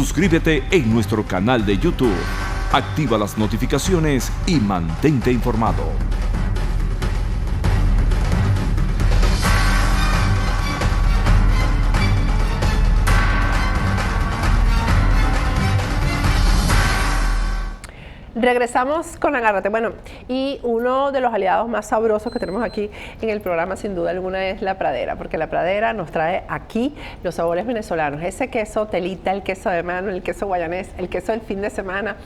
Suscríbete en nuestro canal de YouTube, activa las notificaciones y mantente informado. Regresamos con Agárrate. Bueno, y uno de los aliados más sabrosos que tenemos aquí en el programa, sin duda alguna, es La Pradera, porque La Pradera nos trae aquí los sabores venezolanos. Ese queso telita, el queso de mano, el queso guayanés, el queso del fin de semana.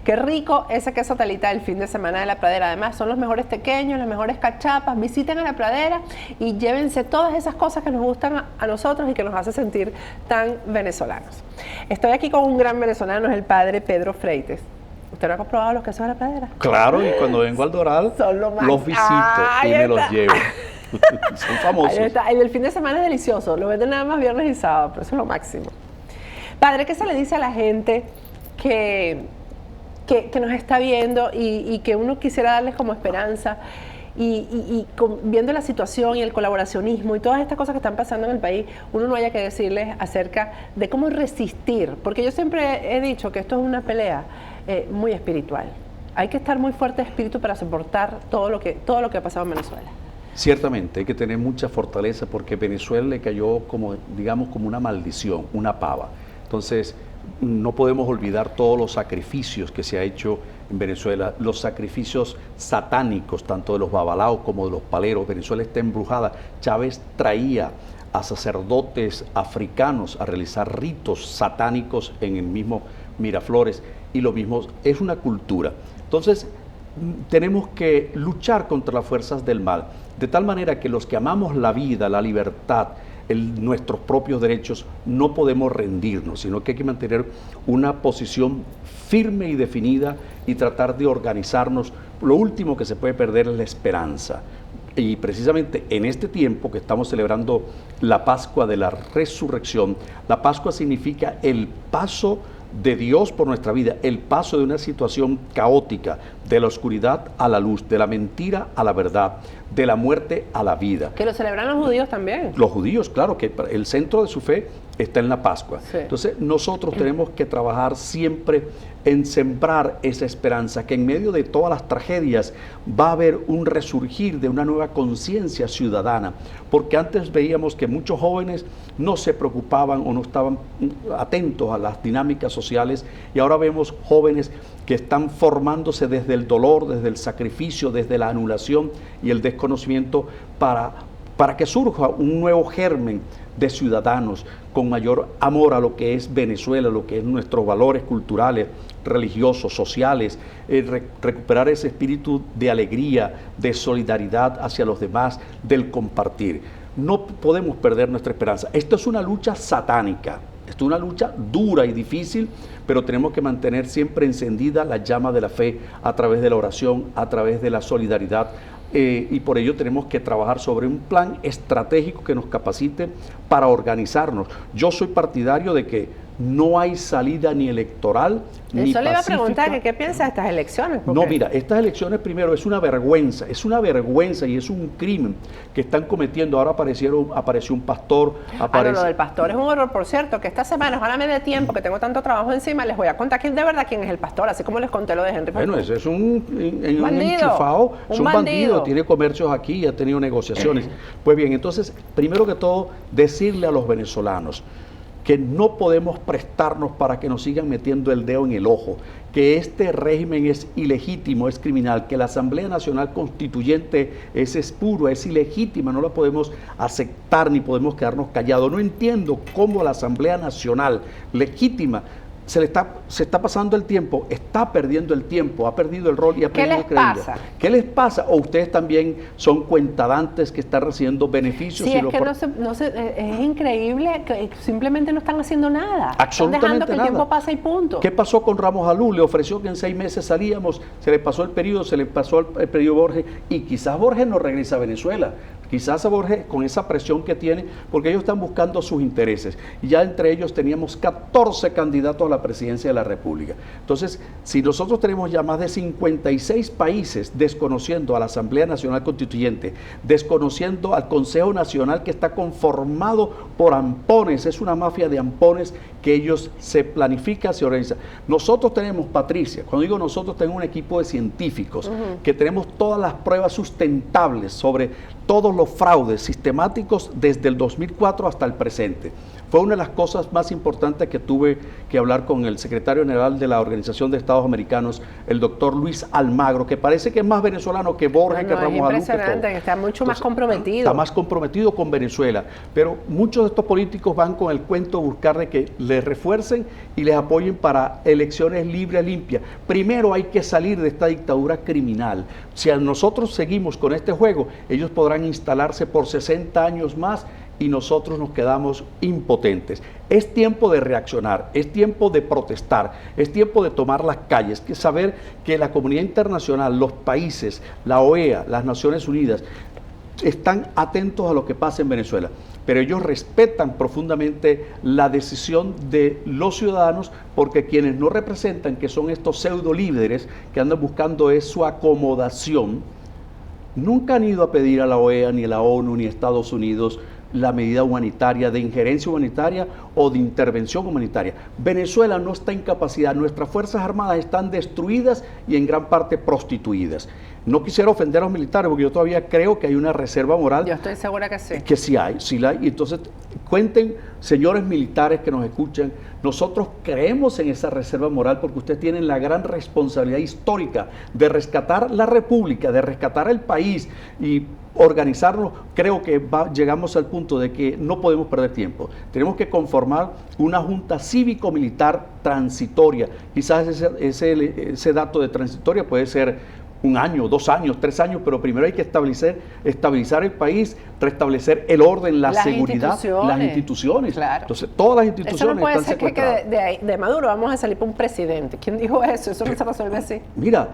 Qué rico ese queso telita del fin de semana de La Pradera. Además, son los mejores tequeños, las mejores cachapas. Visiten a La Pradera y llévense todas esas cosas que nos gustan a nosotros y que nos hace sentir tan venezolanos. Estoy aquí con un gran venezolano, es el padre Pedro Freites. ¿Usted no ha comprobado los quesos de La Pradera? Claro, y cuando vengo al Doral, los visito y me los llevo. Son famosos. Ahí está. El del fin de semana es delicioso. Lo venden nada más viernes y sábado, pero eso es lo máximo. Padre, ¿qué se le dice a la gente que nos está viendo y que uno quisiera darles como esperanza? Viendo la situación y el colaboracionismo y todas estas cosas que están pasando en el país, uno no haya que decirles acerca de cómo resistir, porque yo siempre he dicho que esto es una pelea muy espiritual. Hay que estar muy fuerte de espíritu para soportar todo lo que ha pasado en Venezuela. Ciertamente, hay que tener mucha fortaleza porque Venezuela le cayó como, digamos, como una maldición, una pava. Entonces, no podemos olvidar todos los sacrificios que se ha hecho en Venezuela, los sacrificios satánicos, tanto de los babalaos como de los paleros. Venezuela está embrujada. Chávez traía a sacerdotes africanos a realizar ritos satánicos en el mismo Miraflores, y lo mismo es una cultura. Entonces, tenemos que luchar contra las fuerzas del mal, de tal manera que los que amamos la vida, la libertad, nuestros propios derechos, no podemos rendirnos, sino que hay que mantener una posición firme y definida y tratar de organizarnos. Lo último que se puede perder es la esperanza. Y precisamente en este tiempo que estamos celebrando la Pascua de la Resurrección, la Pascua significa el paso de Dios por nuestra vida, el paso de una situación caótica, de la oscuridad a la luz, de la mentira a la verdad, de la muerte a la vida. Que lo celebran los judíos también. Los judíos, claro, que el centro de su fe está en la Pascua. Sí. Entonces nosotros tenemos que trabajar siempre en sembrar esa esperanza, que en medio de todas las tragedias va a haber un resurgir de una nueva conciencia ciudadana, porque antes veíamos que muchos jóvenes no se preocupaban o no estaban atentos a las dinámicas sociales, y ahora vemos jóvenes que están formándose desde el dolor, desde el sacrificio, desde la anulación y el desconocimiento para que surja un nuevo germen de ciudadanos con mayor amor a lo que es Venezuela, lo que es nuestros valores culturales, religiosos, sociales, recuperar ese espíritu de alegría, de solidaridad hacia los demás, del compartir. No podemos perder nuestra esperanza. Esto es una lucha satánica, esto es una lucha dura y difícil, pero tenemos que mantener siempre encendida la llama de la fe a través de la oración, a través de la solidaridad, y por ello tenemos que trabajar sobre un plan estratégico que nos capacite para organizarnos. Yo soy partidario de que no hay salida ni electoral ni Eso le iba a pacífica. preguntar, ¿qué piensa de estas elecciones? No, mira, estas elecciones primero es una vergüenza y es un crimen que están cometiendo. Ahora apareció un pastor. No, lo del pastor es un horror, por cierto, que esta semana, ojalá me dé tiempo, que tengo tanto trabajo encima, les voy a contar quién es el pastor, así como les conté lo de Henry Ford. Bueno, ese es un bandido, enchufado, es un un bandido. bandido, tiene comercios aquí, ha tenido negociaciones. Pues bien, entonces, primero que todo, decirle a los venezolanos que no podemos prestarnos para que nos sigan metiendo el dedo en el ojo, que este régimen es ilegítimo, es criminal, que la Asamblea Nacional Constituyente es espura, es ilegítima, no la podemos aceptar ni podemos quedarnos callados. No entiendo cómo la Asamblea Nacional legítima se está pasando el tiempo, está perdiendo el tiempo, ha perdido el rol y ha perdido el crédito. ¿Qué les pasa? ¿O ustedes también son cuentadantes que están recibiendo beneficios? Sí, es que es increíble que simplemente no están haciendo nada. Están dejando que el tiempo pase y punto. ¿Qué pasó con Ramos Alú? Le ofreció que en 6 meses salíamos, se le pasó el periodo, se le pasó el periodo Borges, y quizás Borges no regresa a Venezuela. Quizás Borges con esa presión que tiene, porque ellos están buscando sus intereses. Y ya entre ellos teníamos 14 candidatos a la presidencia de la República. Entonces, si nosotros tenemos ya más de 56 países desconociendo a la Asamblea Nacional Constituyente, desconociendo al Consejo Nacional que está conformado por ampones, es una mafia de ampones que ellos se planifican, se organizan. Nosotros tenemos, Patricia, cuando digo nosotros, tengo un equipo de científicos que tenemos todas las pruebas sustentables sobre todos los fraudes sistemáticos desde el 2004 hasta el presente. Fue una de las cosas más importantes que tuve que hablar con el secretario general de la Organización de Estados Americanos, el doctor Luis Almagro, que parece que es más venezolano que Borges, que Ramos Alú, que todo. Está mucho más comprometido. Está más comprometido con Venezuela, pero muchos de estos políticos van con el cuento a buscar de que les refuercen y les apoyen para elecciones libres, limpias. Primero hay que salir de esta dictadura criminal. Si nosotros seguimos con este juego, ellos podrán instalarse por 60 años más y nosotros nos quedamos impotentes. Es tiempo de reaccionar, es tiempo de protestar, es tiempo de tomar las calles, que saber que la comunidad internacional, los países, la OEA, las Naciones Unidas, están atentos a lo que pasa en Venezuela, pero ellos respetan profundamente la decisión de los ciudadanos, porque quienes no representan, que son estos pseudo líderes que andan buscando es su acomodación, nunca han ido a pedir a la OEA, ni a la ONU, ni a Estados Unidos la medida humanitaria, de injerencia humanitaria o de intervención humanitaria. Venezuela no está en capacidad, nuestras Fuerzas Armadas están destruidas y en gran parte prostituidas. No quisiera ofender a los militares porque yo todavía creo que hay una reserva moral. Yo estoy segura que sí. Que sí la hay. Y entonces, cuenten, señores militares que nos escuchan, nosotros creemos en esa reserva moral porque ustedes tienen la gran responsabilidad histórica de rescatar la República, de rescatar el país y organizarnos. Creo que llegamos al punto de que no podemos perder tiempo. Tenemos que conformar una junta cívico-militar transitoria. Quizás ese dato de transitoria puede ser 1 año, 2 años, 3 años, pero primero hay que estabilizar el país, restablecer el orden, la seguridad, las instituciones. Claro. Entonces, todas las instituciones eso no puede están ser secuestradas. que de Maduro vamos a salir por un presidente. ¿Quién dijo eso? Eso no se resuelve así. Mira,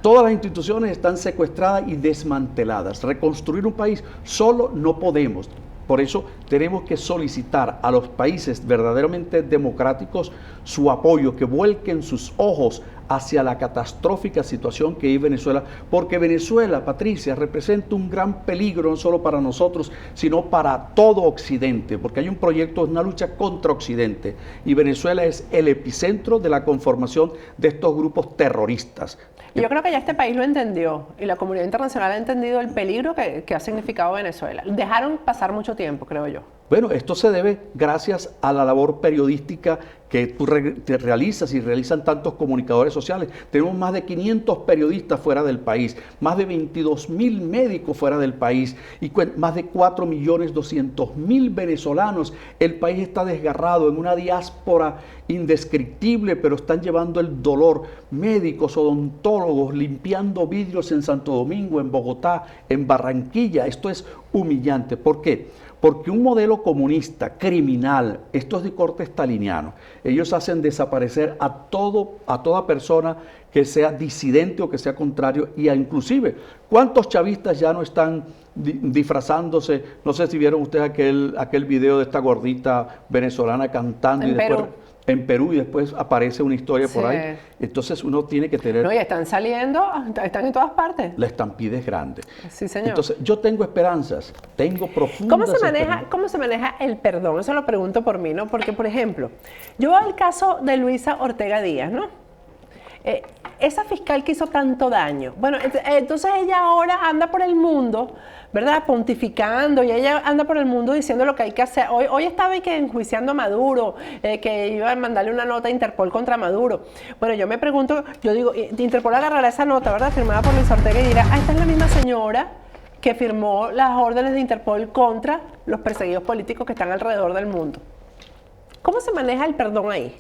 todas las instituciones están secuestradas y desmanteladas. Reconstruir un país solo no podemos. Por eso tenemos que solicitar a los países verdaderamente democráticos su apoyo, que vuelquen sus ojos hacia la catastrófica situación que vive Venezuela, porque Venezuela, Patricia, representa un gran peligro no solo para nosotros, sino para todo Occidente, porque hay un proyecto, una lucha contra Occidente, y Venezuela es el epicentro de la conformación de estos grupos terroristas. Yo creo que ya este país lo entendió y la comunidad internacional ha entendido el peligro que ha significado Venezuela. Dejaron pasar mucho tiempo, creo yo. Bueno, esto se debe gracias a la labor periodística que tú realizas y realizan tantos comunicadores sociales. Tenemos más de 500 periodistas fuera del país, más de 22.000 médicos fuera del país y más de 4.200.000 venezolanos. El país está desgarrado en una diáspora indescriptible, pero están llevando el dolor. Médicos, odontólogos, limpiando vidrios en Santo Domingo, en Bogotá, en Barranquilla. Esto es humillante. ¿Por qué? Porque un modelo comunista, criminal, esto es de corte staliniano, ellos hacen desaparecer a toda persona que sea disidente o que sea contrario, y inclusive, ¿cuántos chavistas ya no están disfrazándose? No sé si vieron ustedes aquel video de esta gordita venezolana cantando en Perú, y después aparece una historia por ahí. Entonces uno tiene que tener... No, y están saliendo, están en todas partes. La estampida es grande. Sí, señor. Entonces yo tengo esperanzas, tengo profundas esperanzas. ¿Cómo se maneja el perdón? Eso lo pregunto por mí, ¿no? Porque, por ejemplo, yo veo el caso de Luisa Ortega Díaz, ¿no? Esa fiscal que hizo tanto daño. Bueno, entonces ella ahora anda por el mundo, ¿verdad? Pontificando, y ella anda por el mundo diciendo lo que hay que hacer. Hoy estaba enjuiciando a Maduro, que iba a mandarle una nota a Interpol contra Maduro. Bueno, yo me pregunto, yo digo, Interpol agarrará esa nota, ¿verdad? Firmada por Luisa Ortega y dirá, esta es la misma señora que firmó las órdenes de Interpol contra los perseguidos políticos que están alrededor del mundo. ¿Cómo se maneja el perdón ahí?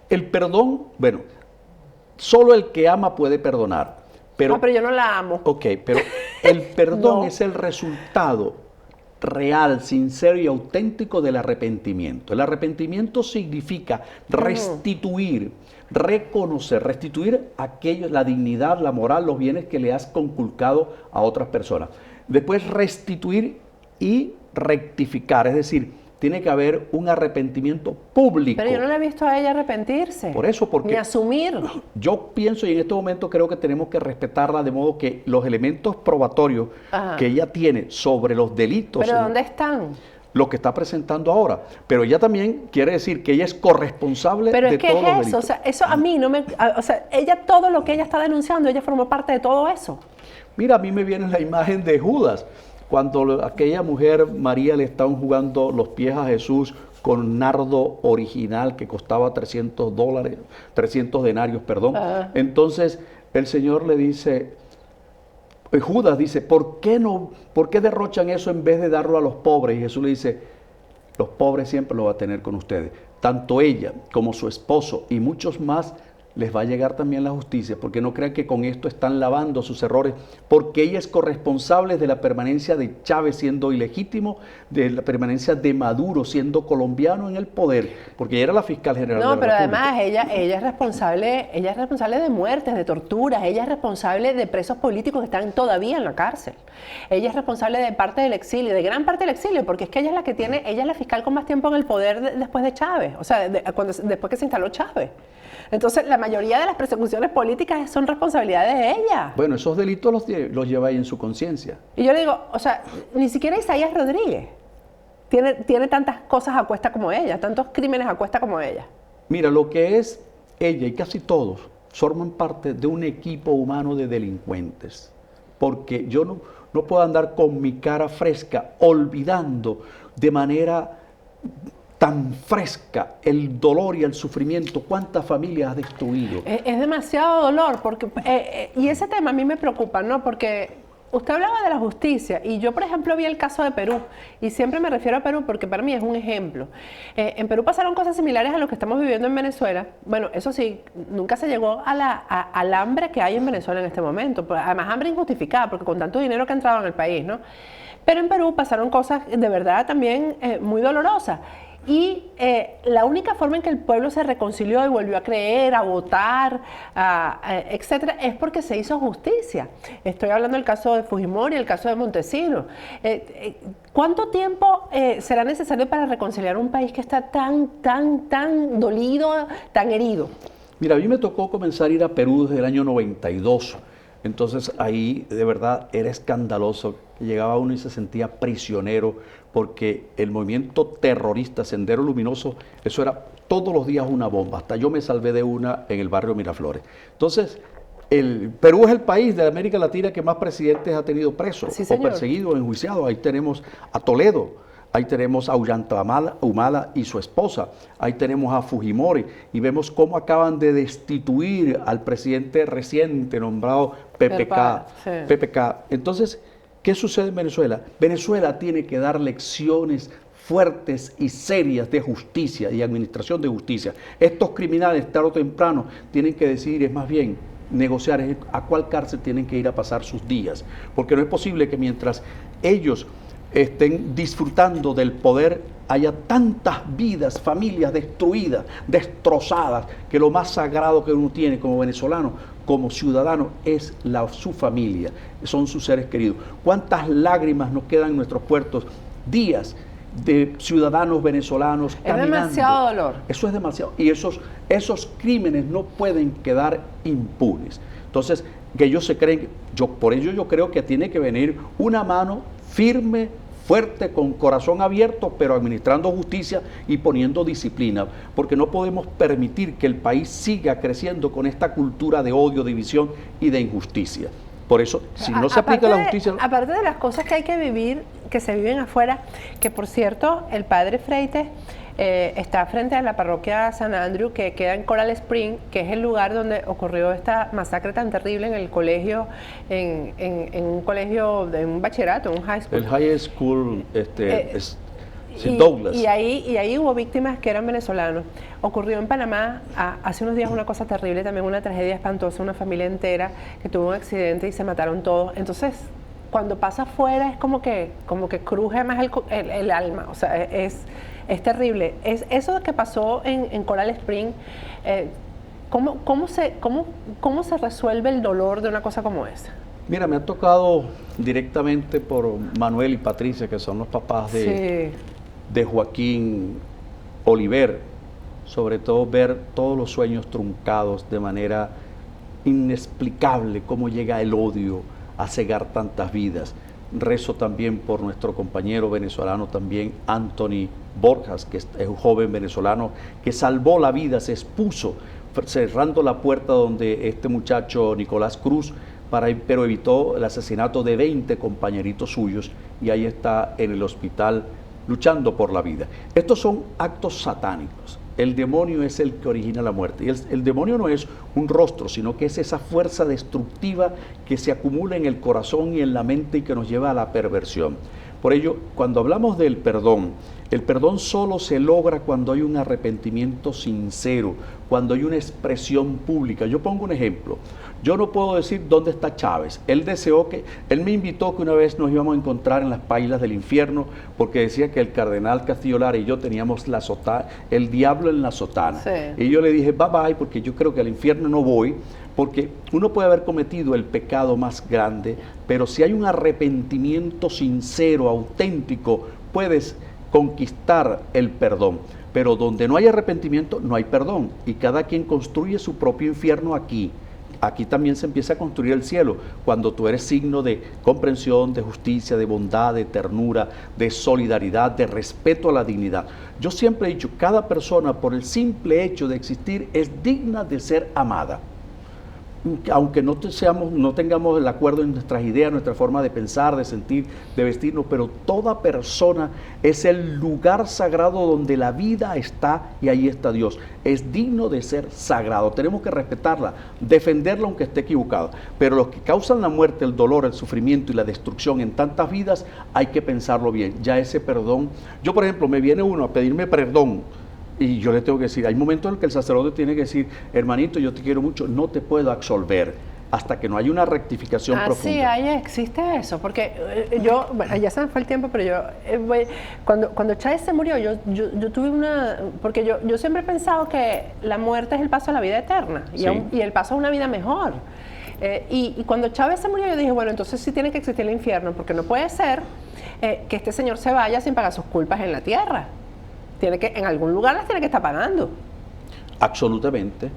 El perdón, bueno, solo el que ama puede perdonar. Pero yo no la amo. Ok, pero el perdón No. es el resultado real, sincero y auténtico del arrepentimiento. El arrepentimiento significa restituir, reconocer, restituir aquello, la dignidad, la moral, los bienes que le has conculcado a otras personas. Después restituir y rectificar, es decir, tiene que haber un arrepentimiento público. Pero yo no la he visto a ella arrepentirse. Por eso, porque ni asumir. Yo pienso, y en este momento creo que tenemos que respetarla, de modo que los elementos probatorios que ella tiene sobre los delitos. ¿Pero dónde están? Lo que está presentando ahora. Pero ella también quiere decir que ella es corresponsable pero de es que todos los es eso, delitos. o sea, eso a mí no me... O sea, ella, todo lo que ella está denunciando, ella formó parte de todo eso. Mira, a mí me viene la imagen de Judas, cuando aquella mujer, María, le estaban jugando los pies a Jesús con nardo original que costaba $300, 300 denarios, perdón. Entonces el Señor le dice, Judas dice, ¿por qué derrochan eso en vez de darlo a los pobres? Y Jesús le dice, los pobres siempre lo va a tener con ustedes. Tanto ella como su esposo y muchos más les va a llegar también la justicia, porque no crean que con esto están lavando sus errores, porque ella es corresponsable de la permanencia de Chávez siendo ilegítimo, de la permanencia de Maduro siendo colombiano en el poder, porque ella era la fiscal general de la No, pero República. además ella es responsable de muertes, de torturas, ella es responsable de presos políticos que están todavía en la cárcel. Ella es responsable de parte del exilio, de gran parte del exilio, porque es que ella es la que tiene, ella es la fiscal con más tiempo en el poder después de Chávez, o sea, después que se instaló Chávez. Entonces, la mayoría de las persecuciones políticas son responsabilidades de ella. Bueno, esos delitos los lleva ahí en su conciencia. Y yo le digo, o sea, ni siquiera Isaías Rodríguez tiene tantas cosas a cuesta como ella, tantos crímenes a cuesta como ella. Mira, lo que es ella y casi todos forman parte de un equipo humano de delincuentes. Porque yo no puedo andar con mi cara fresca olvidando de manera tan fresca el dolor y el sufrimiento, cuántas familias ha destruido. Es demasiado dolor, porque y ese tema a mí me preocupa, ¿no? Porque usted hablaba de la justicia, y yo, por ejemplo, vi el caso de Perú, y siempre me refiero a Perú porque para mí es un ejemplo. En Perú pasaron cosas similares a lo que estamos viviendo en Venezuela. Bueno, eso sí, nunca se llegó al hambre que hay en Venezuela en este momento, además hambre injustificada, porque con tanto dinero que ha entrado en el país, ¿no? Pero en Perú pasaron cosas de verdad también muy dolorosas. Y la única forma en que el pueblo se reconcilió y volvió a creer, a votar, etcétera, es porque se hizo justicia. Estoy hablando del caso de Fujimori y el caso de Montesinos. ¿Cuánto tiempo será necesario para reconciliar un país que está tan dolido, tan herido? Mira, a mí me tocó comenzar a ir a Perú desde el año 92. Entonces ahí de verdad era escandaloso. Llegaba uno y se sentía prisionero porque el movimiento terrorista Sendero Luminoso, eso era todos los días una bomba. Hasta yo me salvé de una en el barrio Miraflores. Entonces, Perú es el país de América Latina que más presidentes ha tenido presos Sí, o señor. perseguidos, enjuiciados. Ahí tenemos a Toledo. Ahí tenemos a Ollanta Humala y su esposa. Ahí tenemos a Fujimori. Y vemos cómo acaban de destituir al presidente reciente nombrado PPK. Sí. PPK. Entonces, ¿qué sucede en Venezuela? Venezuela tiene que dar lecciones fuertes y serias de justicia y administración de justicia. Estos criminales, tarde o temprano, tienen que decidir, es más bien, negociar a cuál cárcel tienen que ir a pasar sus días. Porque no es posible que mientras ellos estén disfrutando del poder, haya tantas vidas, familias destruidas, destrozadas, que lo más sagrado que uno tiene como venezolano, como ciudadano, es su familia, son sus seres queridos. ¿Cuántas lágrimas nos quedan en nuestros puertos? Días de ciudadanos venezolanos caminando. Es demasiado dolor. Eso es demasiado. Y esos crímenes no pueden quedar impunes. Entonces, que ellos se creen, por ello yo creo que tiene que venir una mano firme, fuerte, con corazón abierto, pero administrando justicia y poniendo disciplina, porque no podemos permitir que el país siga creciendo con esta cultura de odio, división y de injusticia. Por eso, si no se aplica la justicia... Aparte de las cosas que hay que vivir, que se viven afuera, que por cierto, el padre Freites está frente a la parroquia San Andrew, que queda en Coral Spring, que es el lugar donde ocurrió esta masacre tan terrible en el colegio, en un colegio, en un bachillerato, en un high school. El high school, Douglas. Y ahí hubo víctimas que eran venezolanos. Ocurrió en Panamá hace unos días una cosa terrible, también una tragedia espantosa, una familia entera que tuvo un accidente y se mataron todos. Entonces, cuando pasa afuera es como que cruje más el alma, o sea, es terrible. Eso que pasó en Coral Spring, ¿cómo se resuelve el dolor de una cosa como esa? Mira, me ha tocado directamente por Manuel y Patricia, que son los papás de Joaquín Oliver, sobre todo ver todos los sueños truncados de manera inexplicable, cómo llega el odio a cegar tantas vidas. Rezo también por nuestro compañero venezolano también, Anthony Borjas, que es un joven venezolano que salvó la vida, se expuso cerrando la puerta donde este muchacho Nicolás Cruz, pero evitó el asesinato de 20 compañeritos suyos, y ahí está en el hospital luchando por la vida. Estos son actos satánicos. El demonio es el que origina la muerte. Y el demonio no es un rostro, sino que es esa fuerza destructiva que se acumula en el corazón y en la mente y que nos lleva a la perversión. Por ello, cuando hablamos del perdón, el perdón solo se logra cuando hay un arrepentimiento sincero, cuando hay una expresión pública. Yo pongo un ejemplo. Yo no puedo decir dónde está Chávez. Él me invitó que una vez nos íbamos a encontrar en las pailas del infierno, porque decía que el cardenal Castillo Lara y yo teníamos el diablo en la sotana. Sí. Y yo le dije, bye bye, porque yo creo que al infierno no voy, porque uno puede haber cometido el pecado más grande, pero si hay un arrepentimiento sincero, auténtico, puedes conquistar el perdón. Pero donde no hay arrepentimiento, no hay perdón. Y cada quien construye su propio infierno aquí. Aquí también se empieza a construir el cielo, cuando tú eres signo de comprensión, de justicia, de bondad, de ternura, de solidaridad, de respeto a la dignidad. Yo siempre he dicho, cada persona por el simple hecho de existir es digna de ser amada. Aunque no tengamos el acuerdo en nuestras ideas, nuestra forma de pensar, de sentir, de vestirnos, pero toda persona es el lugar sagrado donde la vida está, y ahí está Dios. Es digno de ser sagrado. Tenemos que respetarla, defenderla aunque esté equivocada. Pero los que causan la muerte, el dolor, el sufrimiento y la destrucción en tantas vidas, hay que pensarlo bien. Ya ese perdón, yo por ejemplo, me viene uno a pedirme perdón, y yo le tengo que decir, hay momentos en que el sacerdote tiene que decir, hermanito, yo te quiero mucho, no te puedo absolver hasta que no haya una rectificación profunda. Sí, existe eso, porque bueno, ya se me fue el tiempo, pero cuando Chávez se murió, yo tuve porque yo siempre he pensado que la muerte es el paso a la vida eterna, sí, y el paso a una vida mejor. Y cuando Chávez se murió, yo dije, bueno, entonces sí tiene que existir el infierno, porque no puede ser que este señor se vaya sin pagar sus culpas en la tierra. En algún lugar las tiene que estar pagando. Absolutamente.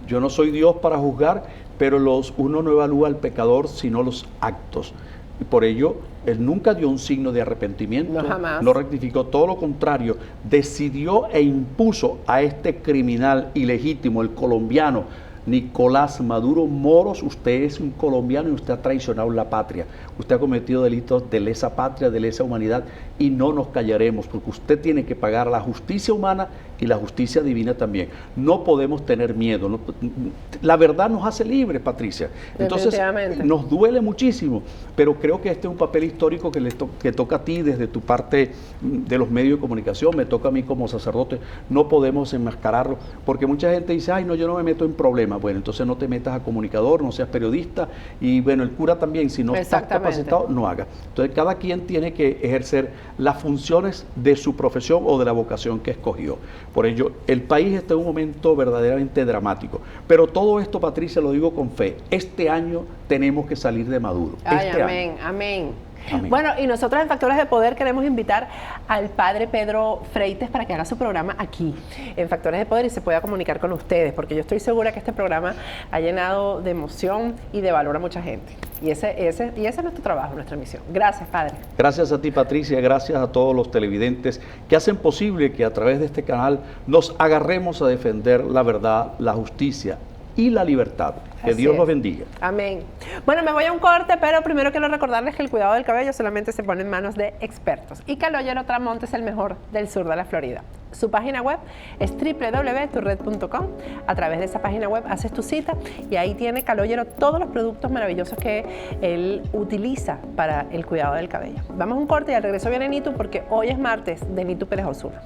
Yo no soy Dios para juzgar, pero uno no evalúa al pecador sino los actos. Y por ello, él nunca dio un signo de arrepentimiento, no rectificó, todo lo contrario, decidió e impuso a este criminal ilegítimo, el colombiano Nicolás Maduro Moros. Usted es un colombiano y usted ha traicionado la patria. Usted ha cometido delitos de lesa patria, de lesa humanidad, y no nos callaremos, porque usted tiene que pagar la justicia humana y la justicia divina también. No podemos tener miedo. La verdad nos hace libres, Patricia. Entonces, nos duele muchísimo, pero creo que este es un papel histórico que toca a ti desde tu parte de los medios de comunicación, me toca a mí como sacerdote. No podemos enmascararlo, porque mucha gente dice, ay, no, yo no me meto en problemas. Bueno, entonces no te metas a comunicador, no seas periodista, y bueno, el cura también, si no estás capacitado, no haga. Entonces, cada quien tiene que ejercer las funciones de su profesión o de la vocación que escogió. Por ello, el país está en un momento verdaderamente dramático. Pero todo esto, Patricia, lo digo con fe. Este año tenemos que salir de Maduro. Amén, amén. Bueno, y nosotros en Factores de Poder queremos invitar al padre Pedro Freites para que haga su programa aquí, en Factores de Poder, y se pueda comunicar con ustedes, porque yo estoy segura que este programa ha llenado de emoción y de valor a mucha gente. Y ese es nuestro trabajo, nuestra misión. Gracias, padre. Gracias a ti, Patricia, gracias a todos los televidentes que hacen posible que a través de este canal nos agarremos a defender la verdad, la justicia y la libertad. Que Dios los bendiga. Amén. Bueno, me voy a un corte, pero primero quiero recordarles que el cuidado del cabello solamente se pone en manos de expertos, y Caloyero Tramonte es el mejor del sur de la Florida. Su página web es www.turred.com. A través de esa página web haces tu cita y ahí tiene Caloyero todos los productos maravillosos que él utiliza para el cuidado del cabello. Vamos a un corte y al regreso viene Nitu, porque hoy es martes de Nitu Pérez Osuna.